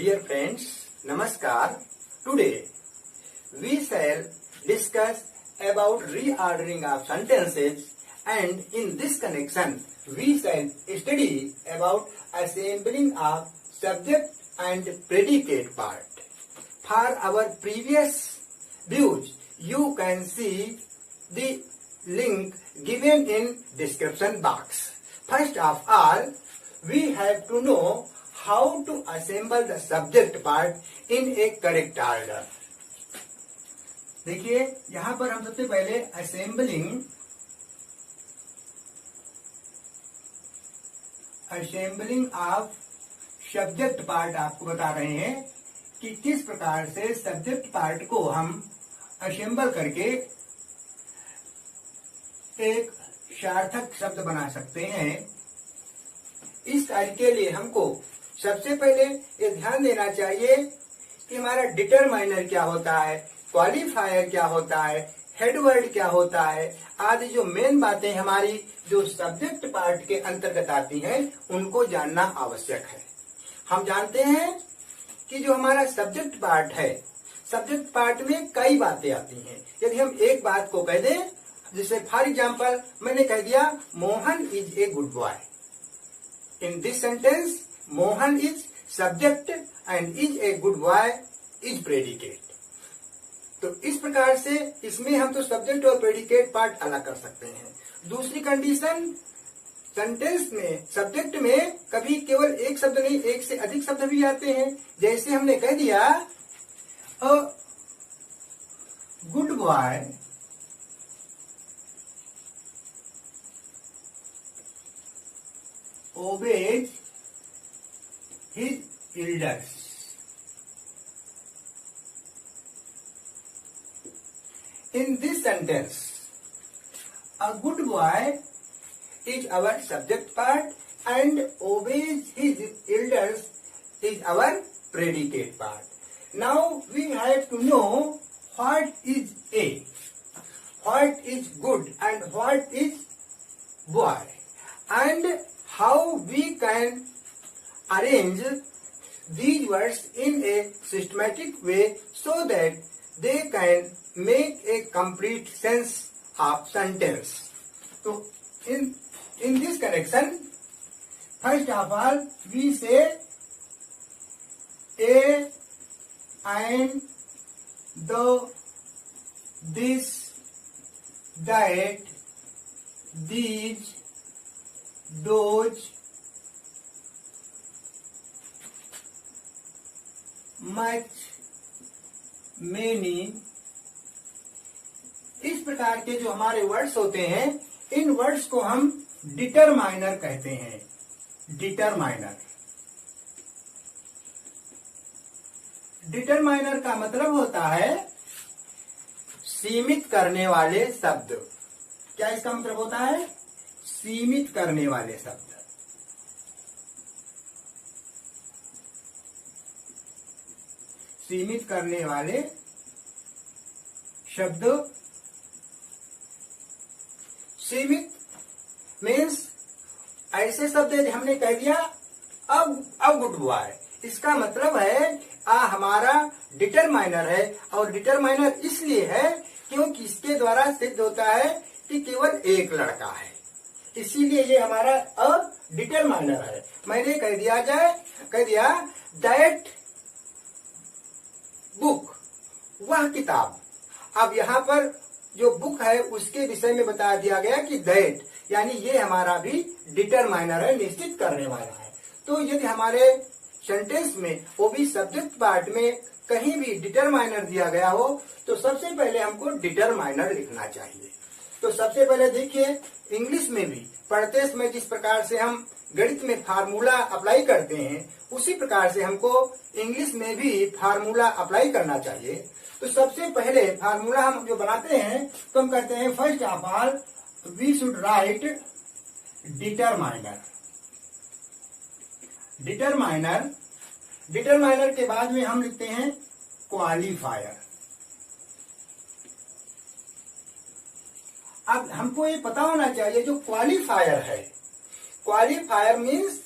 Dear friends, Namaskar. Today we shall discuss about reordering of sentences, and in this connection we shall study about assembling of subject and predicate part. For our previous views, you can see the link given in description box. First of all, we have to know how to assemble the subject part in a correct order. देखिए यहाँ पर हम सबसे पहले assembling of subject part आपको बता रहे हैं कि किस प्रकार से सब्जेक्ट पार्ट को हम असेंबल करके एक सार्थक शब्द बना सकते हैं। इस कार्य के लिए हमको सबसे पहले ये ध्यान देना चाहिए कि हमारा डिटरमाइनर क्या होता है, क्वालिफायर क्या होता है, हेडवर्ड क्या होता है, आदि जो मेन बातें हमारी जो सब्जेक्ट पार्ट के अंतर्गत आती हैं उनको जानना आवश्यक है। हम जानते हैं कि जो हमारा सब्जेक्ट पार्ट है, सब्जेक्ट पार्ट में कई बातें आती हैं। यदि हम एक बात को कह दें, जैसे फॉर एग्जाम्पल मैंने कह दिया Mohan is a good boy. In this sentence Mohan is subject and is a good boy is predicate. तो इस प्रकार से इसमें हम तो सब्जेक्ट और प्रेडिकेट पार्ट अलग कर सकते हैं। दूसरी कंडीशन, सेंटेंस में सब्जेक्ट में कभी केवल एक शब्द नहीं, एक से अधिक शब्द भी आते हैं। जैसे हमने कह दिया a good boy obeys his elders. In this sentence, a good boy is our subject part and obeys his elders is our predicate part. Now we have to know what is a, what is good and what is boy, and how we can arrange these words in a systematic way so that they can make a complete sense of sentence. So in this connection, first of all we say a and the, this, that, these, those, much, many। इस प्रकार के जो हमारे words होते हैं, इन words को हम determiner कहते हैं। डिटरमाइनर, डिटरमाइनर का मतलब होता है सीमित करने वाले शब्द। क्या इसका मतलब होता है? सीमित करने वाले शब्द। सीमित करने वाले शब्द। सीमित मीन्स ऐसे शब्द हमने कह दिया अब गुड बॉय, इसका मतलब है हमारा डिटरमाइनर है, और डिटरमाइनर इसलिए है क्योंकि इसके द्वारा सिद्ध होता है कि केवल एक लड़का है, इसीलिए ये हमारा डिटरमाइनर है। मैंने कह दिया दैट बुक, वह किताब। अब यहाँ पर जो बुक है उसके विषय में बता दिया गया कि दैट, यानी ये हमारा भी डिटरमाइनर है, निश्चित करने वाला है। तो यदि हमारे सेंटेंस में वो भी सब्जेक्ट पार्ट में कहीं भी डिटरमाइनर दिया गया हो तो सबसे पहले हमको डिटरमाइनर लिखना चाहिए। तो सबसे पहले देखिए, इंग्लिश में भी पढ़ते समय जिस प्रकार से हम गणित में फार्मूला अप्लाई करते हैं, उसी प्रकार से हमको इंग्लिश में भी फार्मूला अप्लाई करना चाहिए। तो सबसे पहले फार्मूला हम जो बनाते हैं तो हम कहते हैं first of all we should write determiner. Determiner के बाद में हम लिखते हैं क्वालिफायर। अब हमको ये पता होना चाहिए जो क्वालिफायर है, क्वालिफायर मीन्स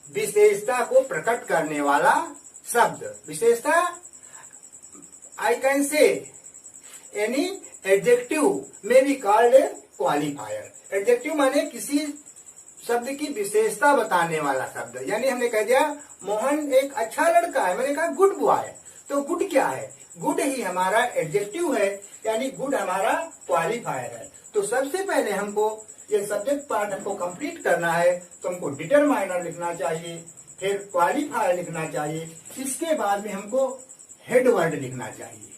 विशेषता को प्रकट करने वाला शब्द विशेषता I can say any adjective में बी कॉल्ड क्वालिफायर। एडजेक्टिव माने किसी शब्द की विशेषता बताने वाला शब्द। यानी हमने कह दिया मोहन एक अच्छा लड़का है, मैंने कहा गुड बॉय, तो गुड क्या है? गुड ही हमारा एडजेक्टिव है, यानी गुड हमारा क्वालिफायर है। तो सबसे पहले हमको ये सब्जेक्ट पार्ट हमको कंप्लीट करना है, तो हमको डिटरमाइनर लिखना चाहिए, फिर क्वालिफायर लिखना चाहिए, इसके बाद में हमको हेड वर्ड लिखना चाहिए,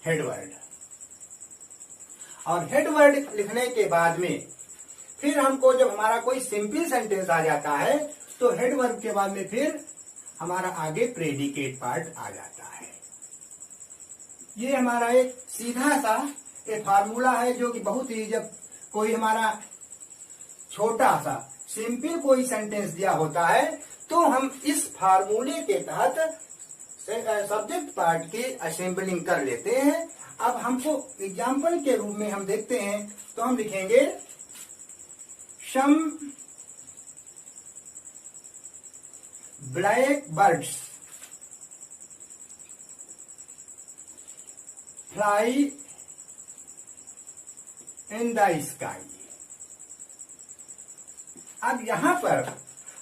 हेड वर्ड। और हेड वर्ड लिखने के बाद में फिर हमको जब हमारा कोई सिंपल सेंटेंस आ जाता है तो हेड वर्ब के बाद में फिर हमारा आगे प्रेडिकेट पार्ट आ जाता है। ये हमारा एक सीधा सा एक फार्मूला है जो कि बहुत ही, जब कोई हमारा छोटा सा सिंपल कोई सेंटेंस दिया होता है तो हम इस फार्मूले के तहत सब्जेक्ट पार्ट की असेंबलिंग कर लेते हैं। अब हमको एग्जाम्पल के रूप में हम देखते हैं, तो हम लिखेंगे some black birds fly in the sky. अब यहां पर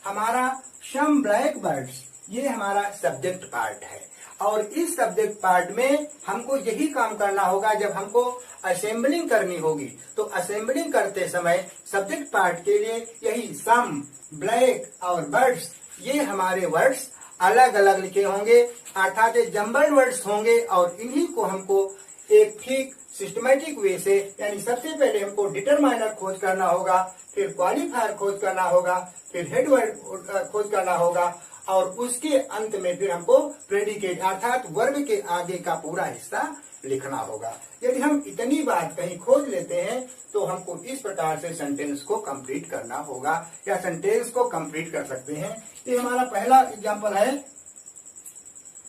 हमारा सम ब्लैक बर्ड्स ये हमारा सब्जेक्ट पार्ट है, और इस सब्जेक्ट पार्ट में हमको यही काम करना होगा। जब हमको असेंबलिंग करनी होगी तो असेंबलिंग करते समय सब्जेक्ट पार्ट के लिए यही सम, ब्लैक और बर्ड्स ये हमारे वर्ड्स अलग अलग लिखे होंगे, अर्थात जम्बल वर्ड्स होंगे, और इन्हीं को हमको एक ठीक सिस्टमेटिक वे से, यानी सबसे पहले हमको डिटरमाइनर खोज करना होगा, फिर क्वालिफायर खोज करना होगा, फिर हेड वर्ड खोज करना होगा, और उसके अंत में फिर हमको प्रेडिकेट अर्थात वर्ब के आगे का पूरा हिस्सा लिखना होगा। यदि हम इतनी बात कहीं खोज लेते हैं तो हमको इस प्रकार से सेंटेंस को कंप्लीट करना होगा, या सेंटेंस को कंप्लीट कर सकते हैं। ये हमारा पहला एग्जांपल है।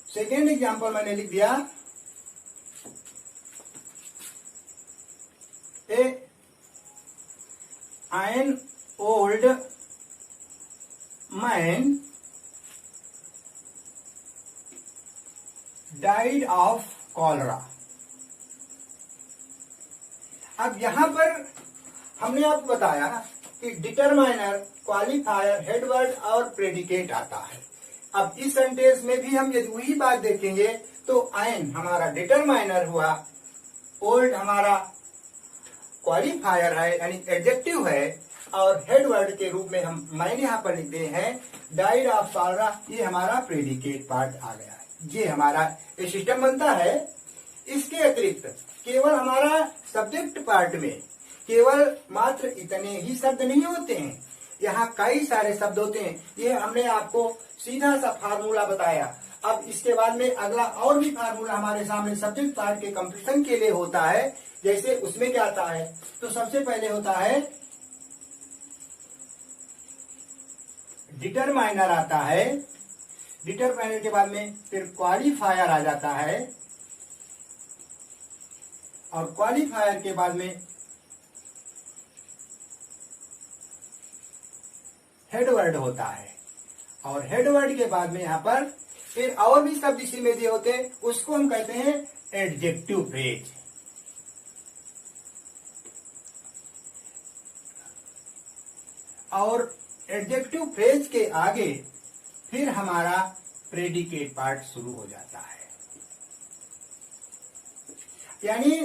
सेकेंड एग्जांपल मैंने लिख दिया, an old man died of cholera। अब यहां पर हमने आपको बताया कि डिटरमाइनर, क्वालिफायर, हेडवर्ड और प्रेडिकेट आता है। अब इस सेंटेंस में भी हम यदि वही बात देखेंगे तो एन हमारा डिटरमाइनर हुआ, ओल्ड हमारा क्वालिफायर है यानी एडजेक्टिव है, और हेडवर्ड के रूप में मैंने यहाँ पर लिख दिए हैं डाइड ऑफ कॉलरा, ये हमारा प्रेडिकेट पार्ट आ गया है। ये हमारा ये सिस्टम बनता है। इसके अतिरिक्त केवल हमारा सब्जेक्ट पार्ट में केवल मात्र इतने ही शब्द नहीं होते हैं, यहाँ कई सारे शब्द होते हैं। ये हमने आपको सीधा सा फार्मूला बताया। अब इसके बाद में अगला और भी फार्मूला हमारे सामने सब्जेक्ट पार्ट के कंप्लीशन के लिए होता है। जैसे उसमें क्या आता है, तो सबसे पहले होता है डिटरमाइनर आता है, डिटरमाइनर के बाद में फिर क्वालिफायर आ जाता है, और क्वालिफायर के बाद में हेडवर्ड होता है, और हेडवर्ड के बाद में यहां पर फिर और भी शब्द इसी में दिए होते हैं, उसको हम कहते हैं एडजेक्टिव फ्रेज। और एडजेक्टिव फ्रेज के आगे फिर हमारा प्रेडिकेट पार्ट शुरू हो जाता है। यानी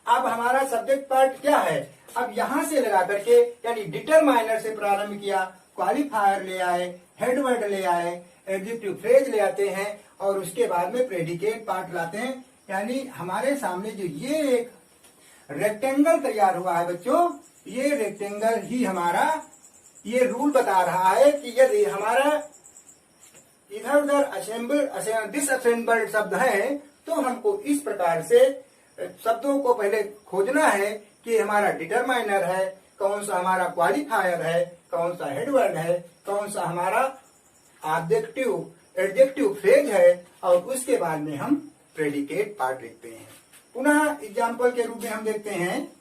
अब हमारा सब्जेक्ट पार्ट क्या है, अब यहां से लगा करके यानी डिटरमाइनर से प्रारंभ किया, क्वालिफायर ले आए, हेडवर्ड ले आए, एडजेक्टिव फ्रेज ले आते हैं, और उसके बाद में प्रेडिकेट पार्ट लाते हैं। यानी हमारे सामने जो ये एक रेक्टेंगल तैयार हुआ है बच्चों, ये रेक्टेंगल ही हमारा ये रूल बता रहा है कि यदि हमारा इधर उधर डिसअसेंबल्ड शब्द है तो हमको इस प्रकार से शब्दों को पहले खोजना है कि हमारा डिटरमाइनर है, कौन सा हमारा क्वालिफायर है, कौन सा हेडवर्ड है, कौन सा हमारा एडजेक्टिव फ्रेज है, और उसके बाद में हम प्रेडिकेट पार्ट लिखते हैं। पुनः एग्जाम्पल के रूप में हम देखते हैं,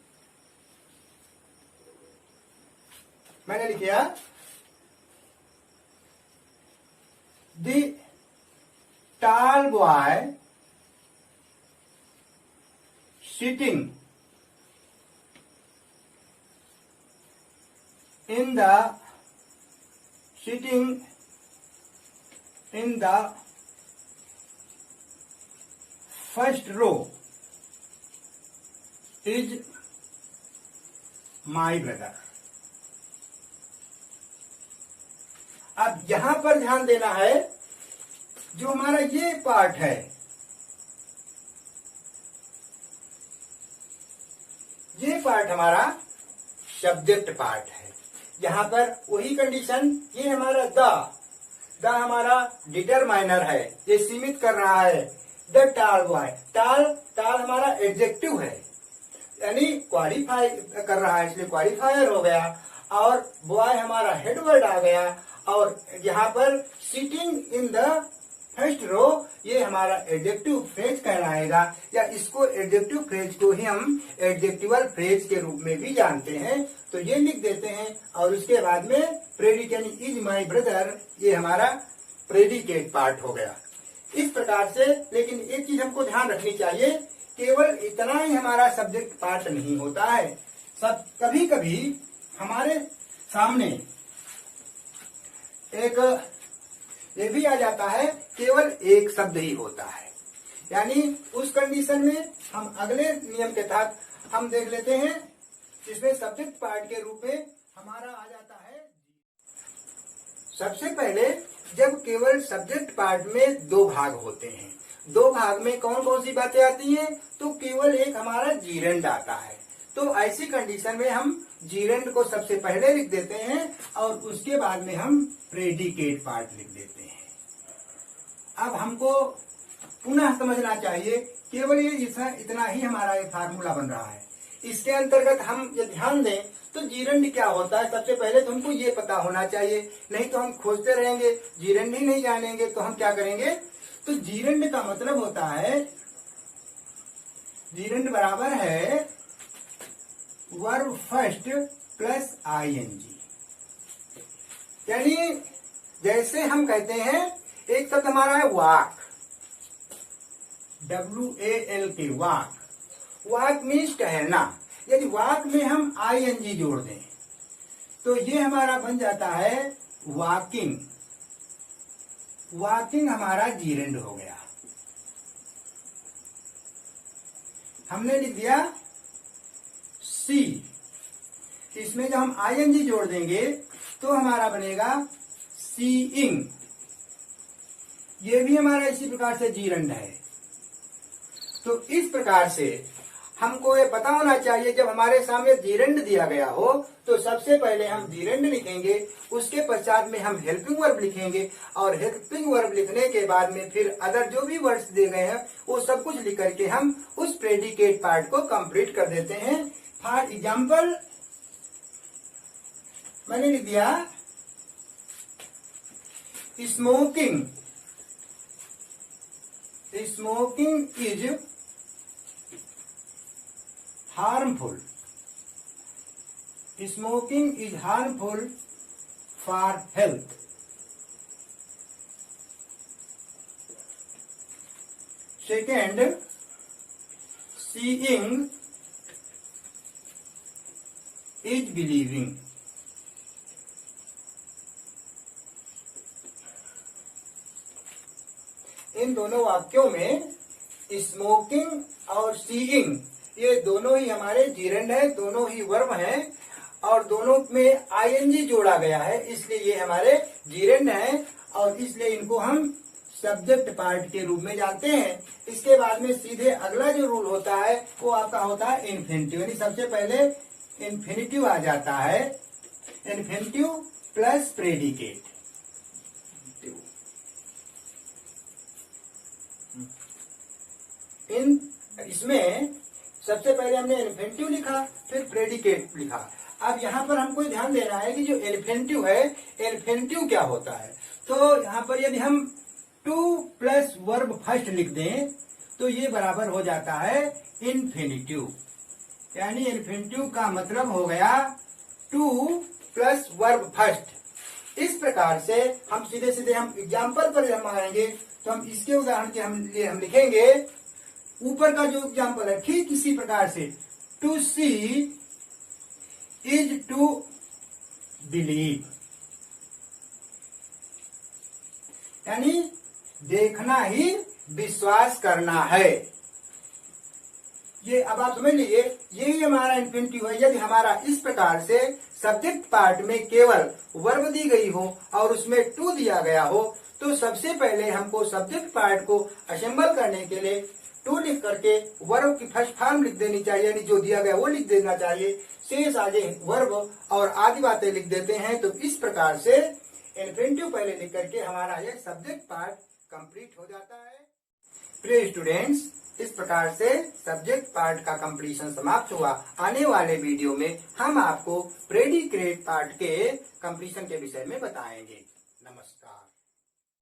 मैंने लिखा tall boy sitting in the first row is my brother। अब यहां पर ध्यान देना है, जो हमारा ये पार्ट है, ये पार्ट हमारा सब्जेक्ट पार्ट है। यहां पर वही कंडीशन, ये हमारा द हमारा डिटरमाइनर है, ये सीमित कर रहा है। द टाल बॉय, टाल हमारा एडजेक्टिव है, यानी क्वालिफाई कर रहा है, इसलिए क्वालिफायर हो गया। और बॉय हमारा हेडवर्ड आ गया। और यहाँ पर sitting in the first row, ये हमारा एडजेक्टिव फ्रेज कहलाएगा, या इसको एडजेक्टिव फ्रेज को ही हम एडजेक्टिवल फ्रेज के रूप में भी जानते हैं। तो ये लिख देते हैं, और उसके बाद में प्रेडिकेट इज माई ब्रदर, ये हमारा प्रेडिकेट पार्ट हो गया। इस प्रकार से, लेकिन एक चीज हमको ध्यान रखनी चाहिए, केवल इतना ही हमारा सब्जेक्ट पार्ट नहीं होता है। सब कभी कभी हमारे सामने एक ये भी आ जाता है, केवल एक शब्द ही होता है। यानी उस कंडीशन में हम अगले नियम के तहत हम देख लेते हैं, जिसमें सब्जेक्ट पार्ट के रूप में हमारा आ जाता है। सबसे पहले जब केवल सब्जेक्ट पार्ट में दो भाग होते हैं, दो भाग में कौन कौन सी बातें आती हैं, तो केवल एक हमारा जीरेंड आता है। तो ऐसी कंडीशन में हम जीरेंड को सबसे पहले लिख देते हैं, और उसके बाद में हम प्रेडिकेट पार्ट लिख देते हैं। अब हमको पुनः समझना चाहिए, केवल ये इतना ही हमारा ये फार्मूला बन रहा है। इसके अंतर्गत हम ये ध्यान दें तो जीरेंड क्या होता है, सबसे पहले तो हमको ये पता होना चाहिए, नहीं तो हम खोजते रहेंगे, जीरेंड ही नहीं जानेंगे तो हम क्या करेंगे। तो जीरेंड का मतलब होता है, जीरेंड बराबर है वर्ब फर्स्ट प्लस आईएनजी। यानी जैसे हम कहते हैं, एक शब्द हमारा है वाक, WALK, वाक। वाक मीन्स टहलना, यदि वाक में हम आईएनजी जोड़ दें तो ये हमारा बन जाता है वॉकिंग। वॉकिंग हमारा जीरेंड हो गया। हमने लिख दिया सी, इसमें जब हम आईएनजी जोड़ देंगे तो हमारा बनेगा सीइंग। ये भी हमारा इसी प्रकार से जीरेंड है। तो इस प्रकार से हमको ये पता होना चाहिए, जब हमारे सामने जीरेंड दिया गया हो तो सबसे पहले हम जीरेंड लिखेंगे, उसके पश्चात में हम हेल्पिंग वर्ब लिखेंगे, और हेल्पिंग वर्ब लिखने के बाद में फिर अदर जो भी वर्ड्स दिए गए हैं वो सब कुछ लिख करके हम उस प्रेडिकेट पार्ट को कंप्लीट कर देते हैं। फॉर एग्जाम्पल मैंने लिख दिया smoking, smoking is harmful, smoking is harmful for health। Second, seeing is believing। इन दोनों वाक्यों में स्मोकिंग और सीइंग ये दोनों ही हमारे जीरेंड है, दोनों ही वर्ब हैं, और दोनों में आईएनजी जोड़ा गया है, इसलिए ये हमारे जीरेंड हैं, और इसलिए इनको हम सब्जेक्ट पार्ट के रूप में जानते हैं। इसके बाद में सीधे अगला जो रूल होता है वो आपका होता है इन्फिनिटिव, यानी सबसे पहले इन्फिनिटिव आ जाता है, इन्फिनिटिव प्लस प्रेडिकेट। इसमें सबसे पहले हमने इन्फिनिटिव लिखा, फिर प्रेडिकेट लिखा। अब यहाँ पर हमको ध्यान देना है कि जो इन्फिनिटिव है, इन्फिनिटिव क्या होता है। तो यहाँ पर यदि हम टू प्लस वर्ब फर्स्ट लिख दें तो ये बराबर हो जाता है इन्फिनिटिव। यानी इन्फिनिटिव का मतलब हो गया टू प्लस वर्ब फर्स्ट। इस प्रकार से हम सीधे सीधे हम एग्जाम्पल पर जब आएंगे तो हम इसके उदाहरण के हम लिखेंगे ऊपर का जो एग्जाम्पल है ठीक इसी प्रकार से to see is to believe, यानी देखना ही विश्वास करना है। ये अब आप समझ लीजिए, यही हमारा इन्फिनिटिव है। यदि हमारा इस प्रकार से सब्जेक्ट पार्ट में केवल वर्ब दी गई हो और उसमें टू दिया गया हो तो सबसे पहले हमको सब्जेक्ट पार्ट को असेंबल करने के लिए टू लिख करके वर्ब की फर्स्ट फॉर्म लिख देनी चाहिए, यानी जो दिया गया वो लिख देना चाहिए, शेष आगे वर्ब और आदि बातें लिख देते हैं। तो इस प्रकार से इन्फिनिटिव पहले लिख करके हमारा ये सब्जेक्ट पार्ट कंप्लीट हो जाता है। प्रिय स्टूडेंट्स, इस प्रकार से सब्जेक्ट पार्ट का कंप्लीशन समाप्त हुआ। आने वाले वीडियो में हम आपको प्रेडिकेट पार्ट के कंप्लीशन के विषय में बताएंगे। नमस्कार।